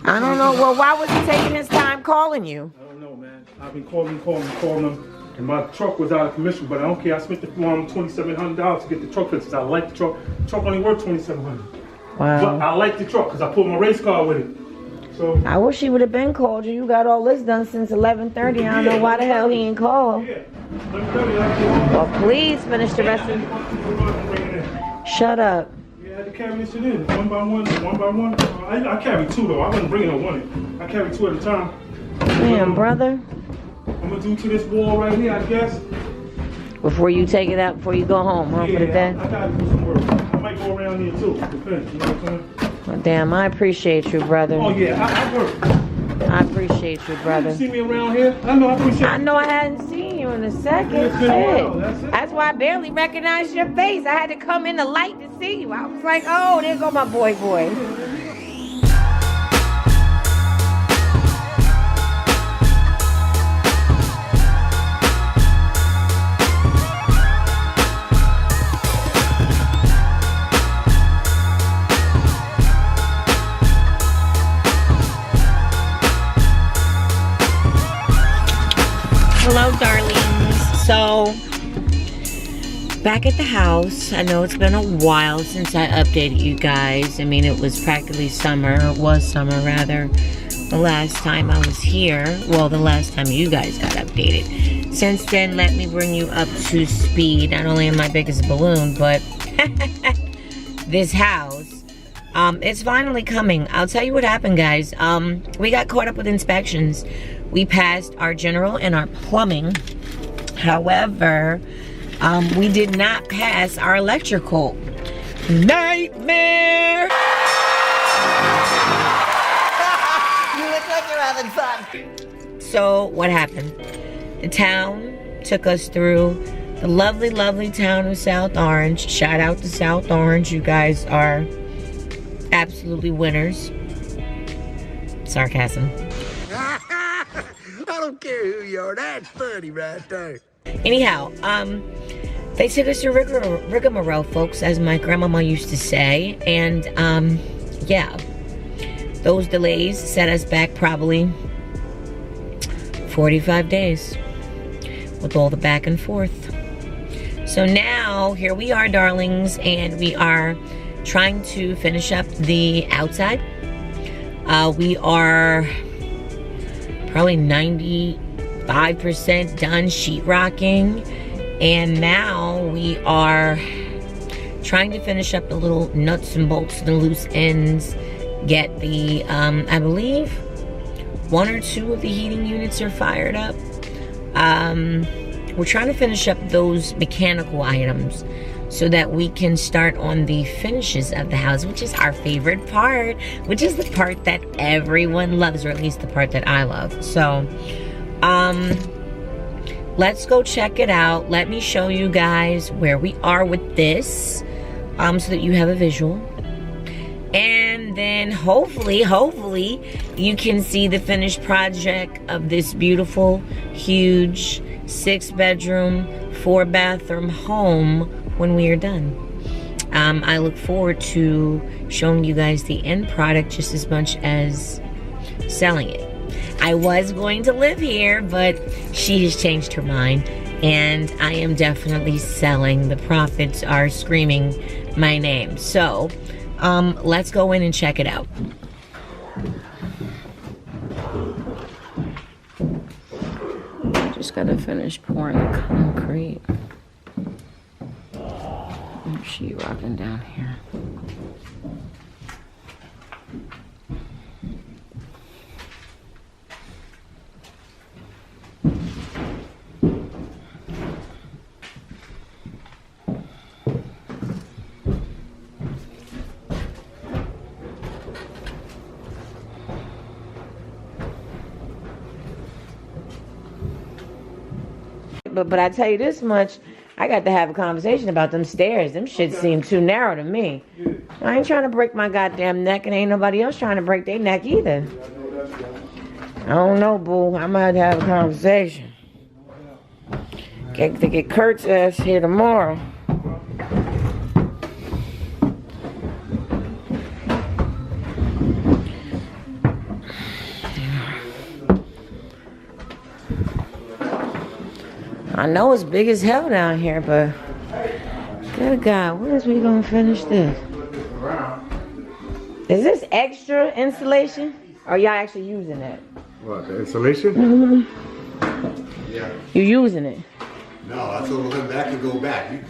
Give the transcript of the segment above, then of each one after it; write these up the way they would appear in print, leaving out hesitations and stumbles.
I don't know. Well, why was he taking his time calling you? I don't know, man. I've been calling them. And my truck was out of commission, but I don't care. I spent the $2,700 to get the truck fixed. I like the truck. The truck only worth $2,700. Wow. But I like the truck because I put my race car with it. So I wish he would have been called you. You got all this done since 11:30. I don't know why the hell he ain't called. yeah. Well, Please finish the rest of. Shut up. Yeah, I had to carry this shit in one by one. I carry two though. I wasn't bringing no one. I carry two at a time. Damn, brother. I'm gonna do to this wall right here, I guess. Before you take it out, before you go home, huh? Yeah, For the day? I gotta do some work. I might go around here too. Depends, you know what I'm saying? Well, damn, I appreciate you, brother. Oh yeah, I work. I appreciate you, brother. You see me around here? I know, I appreciate I know I hadn't seen you in a second. It's been a while, that's it. That's why I barely recognized your face. I had to come in the light to see you. I was like, oh, there go my boy. Hello, darlings. So, back at the house. I know it's been a while since I updated you guys. I mean, it was practically summer. It was summer, rather. The last time I was here. Well, the last time you guys got updated. Since then, let me bring you up to speed. Not only am I big as a balloon, but this house. It's finally coming. I'll tell you what happened, guys. We got caught up with inspections. We passed our general and our plumbing. However, we did not pass our electrical. Nightmare! You look like you're having fun. So, what happened? The town took us through the lovely, lovely town of South Orange. Shout out to South Orange. You guys are absolutely winners. Sarcasm. I don't care who you are. That's funny right there. Anyhow, they took us to rigmarole, folks, as my grandmama used to say. And, yeah, those delays set us back probably 45 days with all the back and forth. So now, here we are, darlings, and we are trying to finish up the outside. We are probably 95% done sheetrocking, and now we are trying to finish up the little nuts and bolts, the loose ends, get the, I believe, 1 or 2 of the heating units are fired up. We're trying to finish up those mechanical items so that we can start on the finishes of the house, which is our favorite part, which is the part that everyone loves, or at least the part that I love. So, let's go check it out. Let me show you guys where we are with this, so that you have a visual. And then hopefully you can see the finished project of this beautiful, huge 6-bedroom, 4-bathroom home when we are done. I look forward to showing you guys the end product just as much as selling it. I was going to live here, but she has changed her mind, and I am definitely selling. The profits are screaming my name. So, let's go in and check it out. Just gotta finish pouring the concrete. Sheet rocking down here. But I tell you this much, I got to have a conversation about them stairs. Them shit seem too narrow to me. I ain't trying to break my goddamn neck, and ain't nobody else trying to break their neck either. I don't know, boo. I might have a conversation. Get Kurt's ass here tomorrow. I know it's big as hell down here, but good God, where is we gonna finish this? Is this extra insulation? Or y'all actually using that? What, the insulation? Mm-hmm. Yeah. You using it? No, I told him that could go back.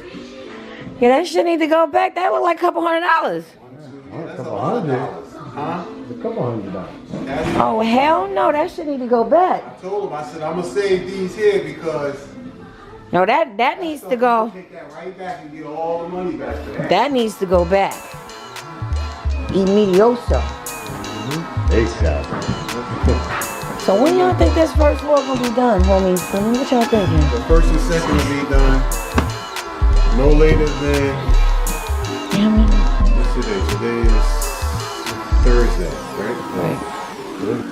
Yeah, that shit need to go back. That was like a couple $100. A couple hundred. Huh? A couple $100. Oh, hell no, that shit need to go back. I told him, I said, I'm gonna save these here because No, that needs to go. take that right back and get all the money back for that. That needs to go back. Immedioso. ASAP. So when y'all think this first floor gonna be done, homies? What y'all thinking? The first and second will be done no later than, what's today? Today is Thursday, right? Right.